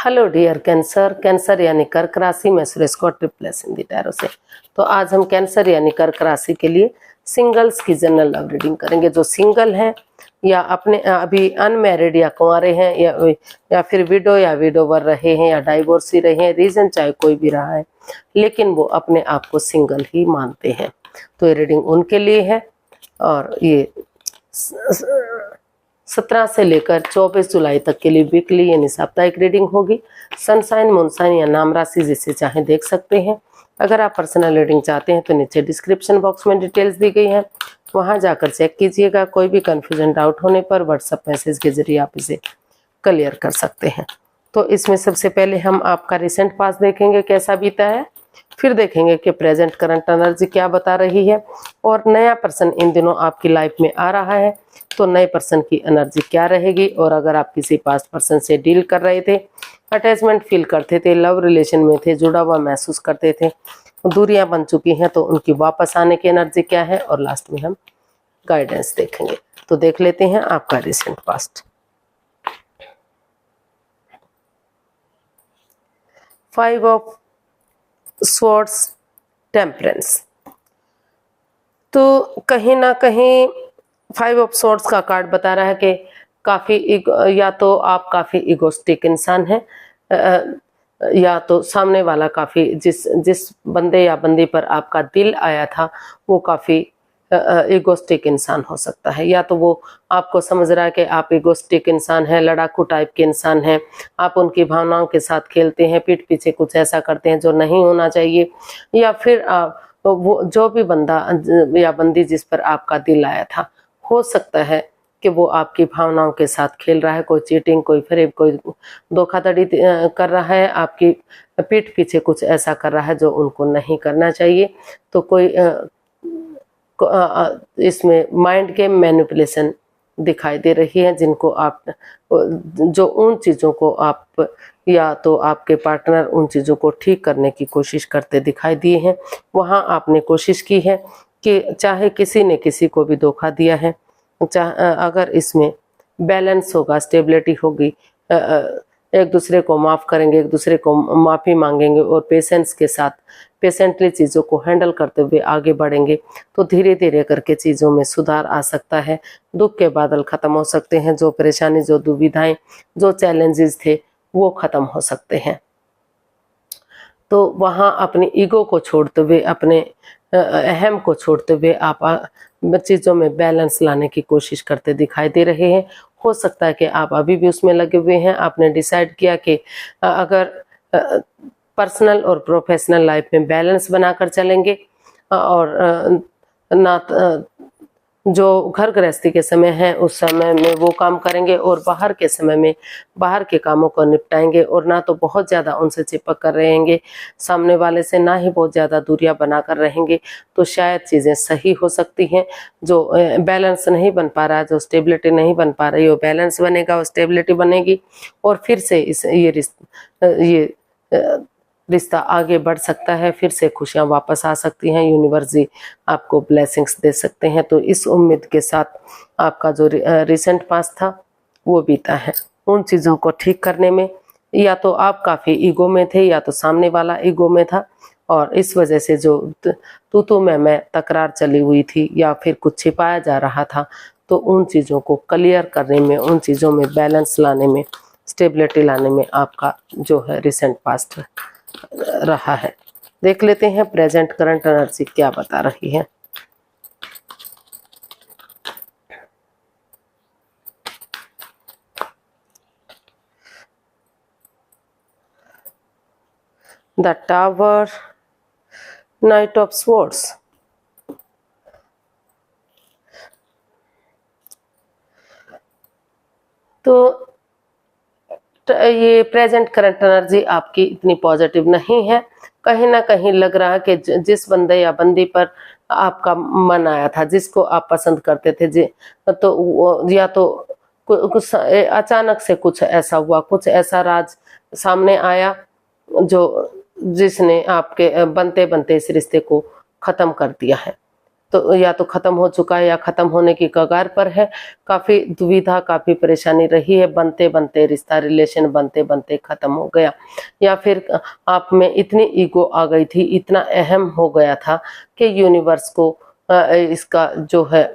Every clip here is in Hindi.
Hello dear cancer. कैंसर यानी कर्क राशि में सुरेश को ट्रिप्लेस हिंदी टैरो से। तो आज हम कैंसर यानी कर्क राशि के लिए सिंगल्स की जनरल लव रीडिंग करेंगे। जो सिंगल हैं या अपने अभी अनमैरिड या कुंवारे हैं या फिर विडो या विडोवर रहे हैं या डाइवोर्सी रहे हैं, रीजन चाहे कोई भी रहा है, लेकिन वो अपने आप को सिंगल ही मानते हैं, तो ये रीडिंग उनके लिए है। और ये 17 से लेकर 24 जुलाई तक के लिए वीकली यानी साप्ताहिक रीडिंग होगी। सनसाइन, मूनसाइन या नाम राशि जिसे चाहे देख सकते हैं। अगर आप पर्सनल रीडिंग चाहते हैं तो नीचे डिस्क्रिप्शन बॉक्स में डिटेल्स दी गई हैं, वहां जाकर चेक कीजिएगा। कोई भी कंफ्यूजन डाउट होने पर व्हाट्सएप मैसेज के जरिए आप इसे क्लियर कर सकते हैं। तो इसमें सबसे पहले हम आपका रिसेंट पास देखेंगे कैसा बीता है, फिर देखेंगे कि प्रेजेंट करंट एनर्जी क्या बता रही है, और नया पर्सन इन दिनों आपकी लाइफ में आ रहा है तो नए पर्सन की एनर्जी क्या रहेगी। और अगर आप किसी पास्ट पर्सन से डील कर रहे थे, अटैचमेंट फील करते थे, लव रिलेशन में थे, जुड़ा हुआ महसूस करते थे, दूरियां बन चुकी हैं, तो उनकी वापस आने की एनर्जी क्या है, और लास्ट में हम गाइडेंस देखेंगे। तो देख लेते हैं आपका recent past. 5 of swords, temperance. तो कहीं ना कहीं 5 ऑफ स्वॉर्ड्स का कार्ड बता रहा है कि काफी या तो आप काफी इगोस्टिक इंसान हैं, या तो सामने वाला काफी जिस बंदे या बंदी पर आपका दिल आया था वो काफी इगोस्टिक इंसान हो सकता है। या तो वो आपको समझ रहा है कि आप इगोस्टिक इंसान हैं, लड़ाकू टाइप के इंसान हैं, आप उनकी भावनाओं के साथ खेलते हैं, पीठ पीछे कुछ ऐसा करते हैं जो नहीं होना चाहिए। या फिर वो जो भी बंदा या बंदी जिस पर आपका दिल आया था, हो सकता है कि वो आपकी भावनाओं के साथ खेल रहा है, कोई चीटिंग, कोई फरेब, कोई धोखाधड़ी कर रहा है, आपकी पीठ पीछे कुछ ऐसा कर रहा है जो उनको नहीं करना चाहिए। तो कोई इसमें माइंड के मैनिपुलेशन दिखाई दे रही है, जिनको आप जो उन चीज़ों को आप या तो आपके पार्टनर उन चीज़ों को ठीक करने की कोशिश करते दिखाई दिए हैं। वहाँ आपने कोशिश की है कि चाहे किसी ने किसी को भी धोखा दिया है, अगर इसमें बैलेंस होगा, स्टेबिलिटी होगी, एक दूसरे को माफ़ करेंगे, एक दूसरे को माफ़ी मांगेंगे और पेशेंस के साथ पेशेंटली चीज़ों को हैंडल करते हुए आगे बढ़ेंगे, तो धीरे धीरे करके चीज़ों में सुधार आ सकता है। दुख के बादल ख़त्म हो सकते हैं, जो परेशानी, जो दुविधाएं, जो चैलेंजेस थे वो ख़त्म हो सकते हैं। तो वहाँ अपनी ईगो को छोड़ते हुए, अपने अहम को छोड़ते हुए आप चीज़ों में बैलेंस लाने की कोशिश करते दिखाई दे रहे हैं। हो सकता है कि आप अभी भी उसमें लगे हुए हैं। आपने डिसाइड किया कि अगर पर्सनल और प्रोफेशनल लाइफ में बैलेंस बनाकर चलेंगे, और ना जो घर गृहस्थी के समय है उस समय में वो काम करेंगे, और बाहर के समय में बाहर के कामों को निपटाएंगे, और ना तो बहुत ज़्यादा उनसे चिपक कर रहेंगे सामने वाले से, ना ही बहुत ज़्यादा दूरियां बनाकर रहेंगे, तो शायद चीज़ें सही हो सकती हैं। जो बैलेंस नहीं बन पा रहा है, जो स्टेबिलिटी नहीं बन पा रही, वो बैलेंस बनेगा, वो स्टेबिलिटी बनेगी, और फिर से ये रिश्ता आगे बढ़ सकता है, फिर से खुशियां वापस आ सकती हैं, यूनिवर्स जी आपको ब्लेसिंग्स दे सकते हैं। तो इस उम्मीद के साथ आपका जो रिसेंट पास्ट था वो बीता है। उन चीज़ों को ठीक करने में या तो आप काफ़ी ईगो में थे, या तो सामने वाला ईगो में था, और इस वजह से जो तू मैं तकरार चली हुई थी, या फिर कुछ छिपाया जा रहा था, तो उन चीज़ों को क्लियर करने में, उन चीज़ों में बैलेंस लाने में, स्टेबिलिटी लाने में आपका जो है रिसेंट पास्ट रहा है। देख लेते हैं प्रेजेंट करंट एनर्जी क्या बता रही है। The tower, night of swords. तो ये प्रेजेंट करंट एनर्जी आपकी इतनी पॉजिटिव नहीं है। कहीं ना कहीं लग रहा है कि जिस बंदे या बंदी पर आपका मन आया था, जिसको आप पसंद करते थे, तो या तो कुछ अचानक से कुछ ऐसा हुआ, कुछ ऐसा राज सामने आया जो जिसने आपके बनते बनते इस रिश्ते को खत्म कर दिया है। तो या तो खत्म हो चुका है या खत्म होने की कगार पर है। काफी दुविधा, काफी परेशानी रही है, बनते बनते रिश्ता, रिलेशन बनते बनते खत्म हो गया, या फिर आप में इतनी ईगो आ गई थी, इतना अहम हो गया था कि यूनिवर्स को इसका जो है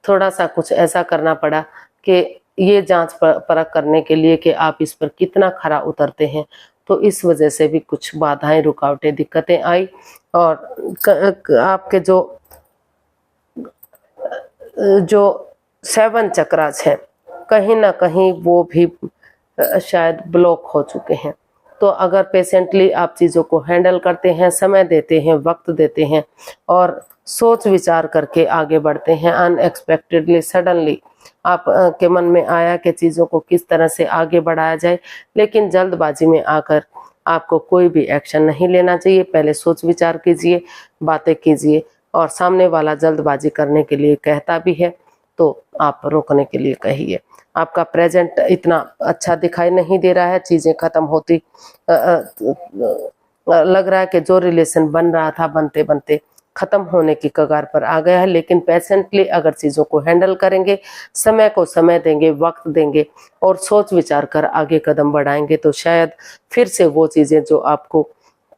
थोड़ा सा कुछ ऐसा करना पड़ा कि ये जांच परख करने के लिए कि आप इस पर कितना खरा उतरते हैं। तो इस वजह से भी कुछ बाधाएं, रुकावटें, दिक्कतें आई, और आपके जो 7 चक्रास हैं कहीं ना कहीं वो भी शायद ब्लॉक हो चुके हैं। तो अगर पेशेंटली आप चीज़ों को हैंडल करते हैं, समय देते हैं, वक्त देते हैं और सोच विचार करके आगे बढ़ते हैं, अनएक्सपेक्टेडली सडनली आप के मन में आया कि चीज़ों को किस तरह से आगे बढ़ाया जाए, लेकिन जल्दबाजी में आकर आपको कोई भी एक्शन नहीं लेना चाहिए। पहले सोच विचार कीजिए, बातें कीजिए, और सामने वाला जल्दबाजी करने के लिए कहता भी है तो आप रोकने के लिए कहिए। आपका प्रेजेंट इतना अच्छा दिखाई नहीं दे रहा है, चीज़ें खत्म होती लग रहा है कि जो रिलेशन बन रहा था बनते बनते खत्म होने की कगार पर आ गया है। लेकिन पेशेंटली अगर चीज़ों को हैंडल करेंगे, समय को समय देंगे, वक्त देंगे और सोच विचार कर आगे कदम बढ़ाएंगे तो शायद फिर से वो चीज़ें जो आपको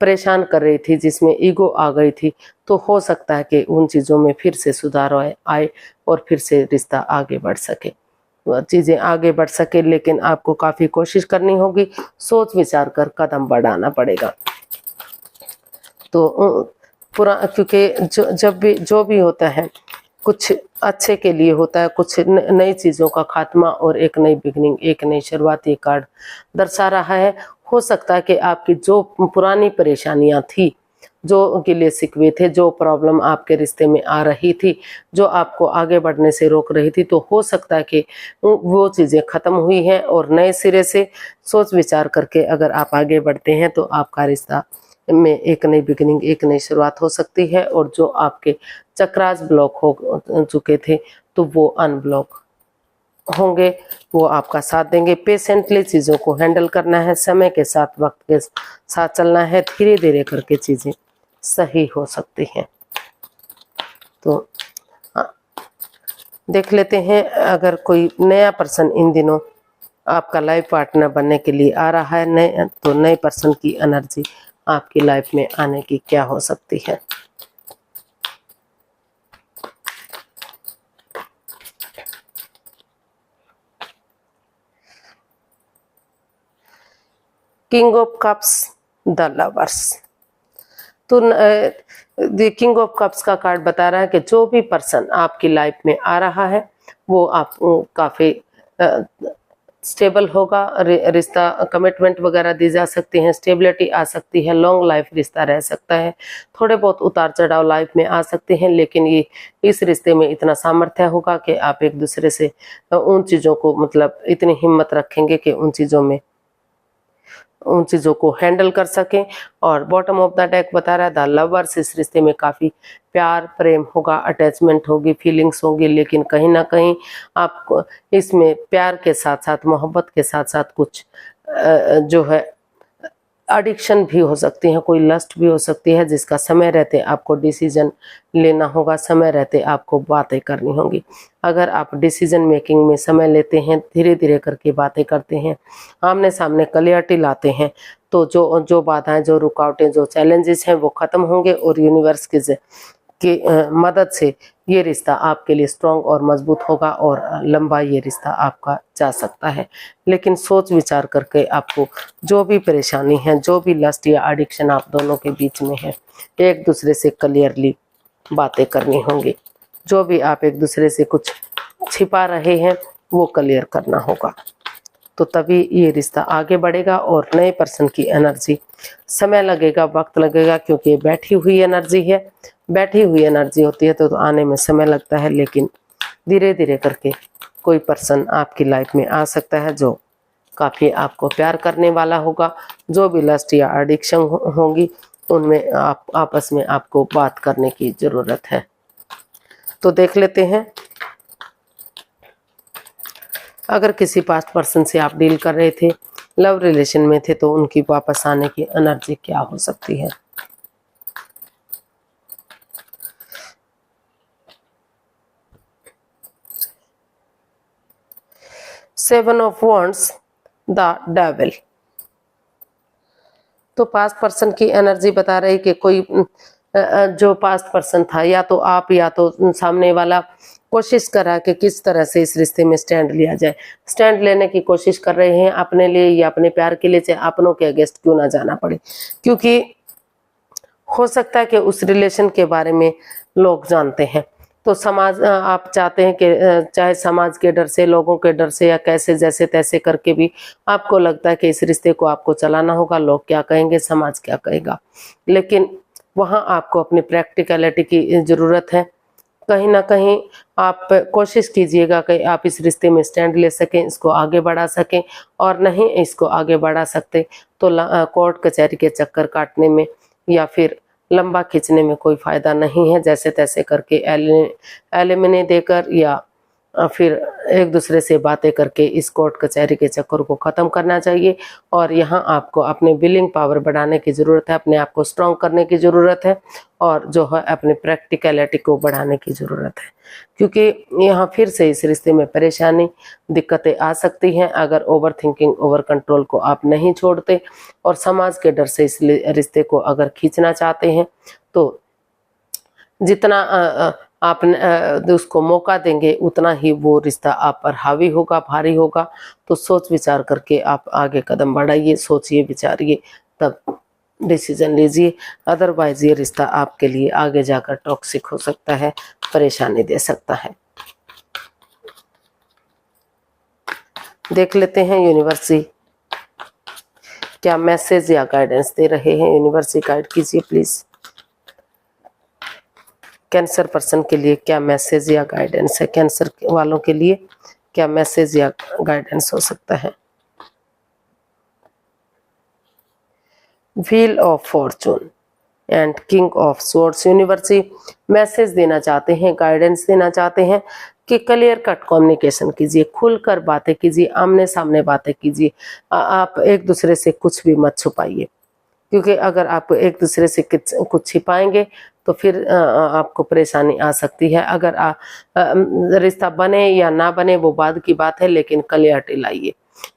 परेशान कर रही थी, जिसमें ईगो आ गई थी, तो हो सकता है कि उन चीज़ों में फिर से सुधार आए और फिर से रिश्ता आगे बढ़ सके, चीज़ें आगे बढ़ सके। लेकिन आपको काफ़ी कोशिश करनी होगी, सोच विचार कर कदम बढ़ाना पड़ेगा। तो क्योंकि जो भी होता है कुछ अच्छे के लिए होता है, कुछ नई चीज़ों का खात्मा और एक नई बिगनिंग, एक नई शुरुआत ये कार्ड दर्शा रहा है। हो सकता है कि आपकी जो पुरानी परेशानियां थी, जो गिले शिकवे थे, जो प्रॉब्लम आपके रिश्ते में आ रही थी, जो आपको आगे बढ़ने से रोक रही थी, तो हो सकता है कि वो चीज़ें ख़त्म हुई हैं और नए सिरे से सोच विचार करके अगर आप आगे बढ़ते हैं तो आपका रिश्ता में एक नई बिगिनिंग, एक नई शुरुआत हो सकती है। और जो आपके चक्रास ब्लॉक हो चुके थे तो वो अनब्लॉक होंगे, वो आपका साथ देंगे। पेशेंटली चीज़ों को हैंडल करना है, समय के साथ, वक्त के साथ चलना है, धीरे धीरे करके चीज़ें सही हो सकती हैं। तो देख लेते हैं, अगर कोई नया पर्सन इन दिनों आपका लाइफ पार्टनर बनने के लिए आ रहा है, तो नए पर्सन की एनर्जी आपकी लाइफ में आने की क्या हो सकती है। King of cups, the lovers. तो किंग ऑफ कप्स का कार्ड बता रहा है कि जो भी पर्सन आपकी लाइफ में आ रहा है वो आप काफ़ी स्टेबल होगा, रिश्ता, कमिटमेंट वगैरह दी जा सकती हैं, स्टेबिलिटी आ सकती है, लॉन्ग लाइफ रिश्ता रह सकता है। थोड़े बहुत उतार चढ़ाव लाइफ में आ सकते हैं, लेकिन ये इस रिश्ते में इतना सामर्थ्य होगा कि आप एक दूसरे से उन चीज़ों को, मतलब इतनी हिम्मत रखेंगे कि उन चीज़ों को हैंडल कर सकें। और बॉटम ऑफ द डेक बता रहा है द लवर्स। इस रिश्ते में काफ़ी प्यार, प्रेम होगा, अटैचमेंट होगी, फीलिंग्स होगी, लेकिन कहीं ना कहीं आपको इसमें प्यार के साथ साथ, मोहब्बत के साथ साथ कुछ जो है एडिक्शन भी हो सकती है, कोई लस्ट भी हो सकती है, जिसका समय रहते आपको डिसीजन लेना होगा, समय रहते आपको बातें करनी होंगी। अगर आप डिसीजन मेकिंग में समय लेते हैं, धीरे धीरे करके बातें करते हैं, आमने सामने क्लियरिटी लाते हैं, तो जो बाधाएं, जो रुकावटें, जो चैलेंजेस हैं वो ख़त्म होंगे और यूनिवर्स की मदद से ये रिश्ता आपके लिए स्ट्रॉन्ग और मजबूत होगा और लंबा ये रिश्ता आपका जा सकता है। लेकिन सोच विचार करके आपको जो भी परेशानी है, जो भी लस्ट या एडिक्शन आप दोनों के बीच में है, एक दूसरे से क्लियरली बातें करनी होंगी। जो भी आप एक दूसरे से कुछ छिपा रहे हैं वो क्लियर करना होगा, तो तभी ये रिश्ता आगे बढ़ेगा। और नए पर्सन की एनर्जी, समय लगेगा, वक्त लगेगा, क्योंकि ये बैठी हुई एनर्जी है। बैठी हुई एनर्जी होती है तो आने में समय लगता है, लेकिन धीरे धीरे करके कोई पर्सन आपकी लाइफ में आ सकता है जो काफ़ी आपको प्यार करने वाला होगा। जो भी लस्ट या एडिक्शन होंगी उनमें आप आपस में आपको बात करने की ज़रूरत है। तो देख लेते हैं, अगर किसी पास्ट पर्सन से आप डील कर रहे थे, लव रिलेशन में थे, तो उनकी वापस आने की एनर्जी क्या हो सकती है। 7 ऑफ वॉन्ड्स, द डेविल। तो पास्ट पर्सन की एनर्जी बता रही कि कोई जो पास्ट पर्सन था, या तो आप या तो सामने वाला, कोशिश करा कि किस तरह से इस रिश्ते में स्टैंड लिया जाए। स्टैंड लेने की कोशिश कर रहे हैं अपने लिए या अपने प्यार के लिए, चाहे अपनों के अगेंस्ट क्यों ना जाना पड़े, क्योंकि हो सकता है कि उस रिलेशन के बारे में लोग जानते हैं। तो समाज, आप चाहते हैं कि चाहे समाज के डर से, लोगों के डर से, या कैसे जैसे तैसे करके भी आपको लगता है कि इस रिश्ते को आपको चलाना होगा, लोग क्या कहेंगे, समाज क्या कहेगा। लेकिन वहाँ आपको अपनी प्रैक्टिकलिटी की ज़रूरत है। कहीं ना कहीं आप कोशिश कीजिएगा कि आप इस रिश्ते में स्टैंड ले सकें, इसको आगे बढ़ा सकें, और नहीं इसको आगे बढ़ा सकते तो कोर्ट कचहरी के चक्कर काटने में या फिर लंबा खींचने में कोई फ़ायदा नहीं है। जैसे तैसे करके एलिमिने देकर या फिर एक दूसरे से बातें करके इस कोर्ट कचहरी के चक्कर को ख़त्म करना चाहिए। और यहाँ आपको अपनी विलिंग पावर बढ़ाने की ज़रूरत है, अपने आप को स्ट्रॉन्ग करने की ज़रूरत है, और जो है अपनी प्रैक्टिकलिटी को बढ़ाने की ज़रूरत है, क्योंकि यहाँ फिर से इस रिश्ते में परेशानी, दिक्कतें आ सकती हैं अगर ओवर थिंकिंग, ओवर कंट्रोल को आप नहीं छोड़ते और समाज के डर से इस रिश्ते को अगर खींचना चाहते हैं तो जितना आप उसको मौका देंगे उतना ही वो रिश्ता आप पर हावी होगा, भारी होगा। तो सोच विचार करके आप आगे कदम बढ़ाइए, सोचिए विचारिए, तब डिसीजन लीजिए। अदरवाइज ये रिश्ता आपके लिए आगे जाकर टॉक्सिक हो सकता है, परेशानी दे सकता है। देख लेते हैं यूनिवर्सिटी क्या मैसेज या गाइडेंस दे रहे हैं। यूनिवर्सिटी गाइड कीजिए प्लीज। कैंसर पर्सन के लिए क्या मैसेज या गाइडेंस है, कैंसर वालों के लिए क्या मैसेज या गाइडेंस हो सकता है। Wheel of Fortune and king of swords. University message देना चाहते हैं, गाइडेंस देना चाहते हैं कि क्लियर कट कम्युनिकेशन कीजिए, खुलकर बातें कीजिए, आमने सामने बातें कीजिए। आप एक दूसरे से कुछ भी मत छुपाइए, क्योंकि अगर आप एक दूसरे से कुछ छिपाएंगे तो फिर आपको परेशानी आ सकती है। अगर रिश्ता बने या ना बने वो बाद की बात है, लेकिन क्लियरिटी लाइए,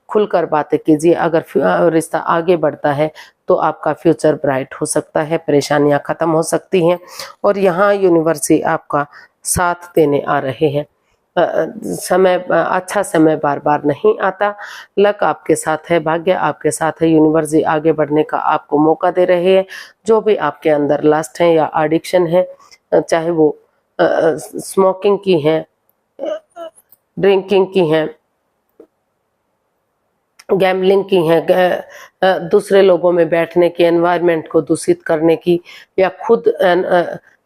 खुलकर बातें कीजिए। अगर रिश्ता आगे बढ़ता है तो आपका फ्यूचर ब्राइट हो सकता है, परेशानियां खत्म हो सकती हैं। और यहाँ यूनिवर्सिटी आपका साथ देने आ रहे हैं। समय, अच्छा समय बार बार नहीं आता। लक आपके साथ है, भाग्य आपके साथ है। यूनिवर्सिटी आगे बढ़ने का आपको मौका दे रहे हैं। जो भी आपके अंदर लस्ट है या एडिक्शन है, चाहे वो स्मोकिंग की है, ड्रिंकिंग की है, गैम्बलिंग की है, दूसरे लोगों में बैठने की, एनवायरनमेंट को दूषित करने की, या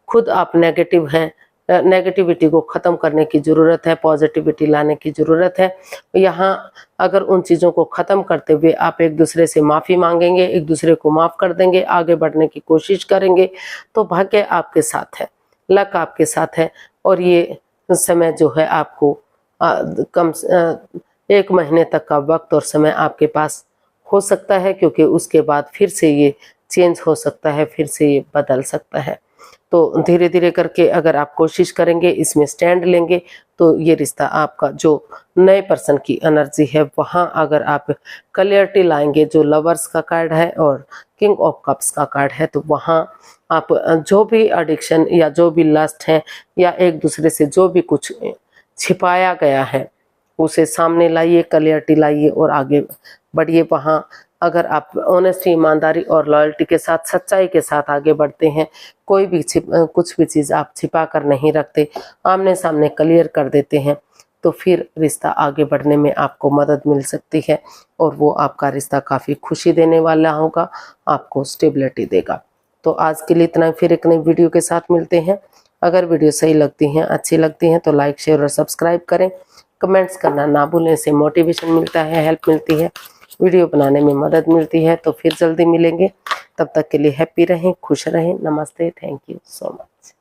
खुद आप नेगेटिव हैं, नेगेटिविटी को ख़त्म करने की ज़रूरत है, पॉजिटिविटी लाने की ज़रूरत है। यहाँ अगर उन चीज़ों को ख़त्म करते हुए आप एक दूसरे से माफ़ी मांगेंगे, एक दूसरे को माफ़ कर देंगे, आगे बढ़ने की कोशिश करेंगे, तो भाग्य आपके साथ है, लक आपके साथ है। और ये समय जो है आपको कम 1 महीने तक का वक्त और समय आपके पास हो सकता है, क्योंकि उसके बाद फिर से ये चेंज हो सकता है, फिर से ये बदल सकता है। तो धीरे धीरे करके अगर आप कोशिश करेंगे, इसमें स्टैंड लेंगे, तो ये रिश्ता आपका, जो नए पर्सन की एनर्जी है वहाँ अगर आप क्लियरिटी लाएंगे, जो लवर्स का कार्ड है और किंग ऑफ कप्स का कार्ड है, तो वहाँ आप जो भी एडिक्शन या जो भी लस्ट है या एक दूसरे से जो भी कुछ छिपाया गया है उसे सामने लाइए, क्लियरिटी लाइए और आगे बढ़िए। वहाँ अगर आप ऑनेस्टी, ईमानदारी और लॉयल्टी के साथ, सच्चाई के साथ आगे बढ़ते हैं, कोई भी कुछ भी चीज़ आप छिपा कर नहीं रखते, आमने सामने क्लियर कर देते हैं, तो फिर रिश्ता आगे बढ़ने में आपको मदद मिल सकती है और वो आपका रिश्ता काफ़ी खुशी देने वाला होगा, आपको स्टेबिलिटी देगा। तो आज के लिए इतना, फिर एक नई वीडियो के साथ मिलते हैं। अगर वीडियो सही लगती हैं, अच्छी लगती हैं तो लाइक, शेयर और सब्सक्राइब करें। कमेंट्स करना ना भूलें, इससे मोटिवेशन मिलता है, हेल्प मिलती है, वीडियो बनाने में मदद मिलती है। तो फिर जल्दी मिलेंगे, तब तक के लिए हैप्पी रहें, खुश रहें। नमस्ते, थैंक यू सो मच।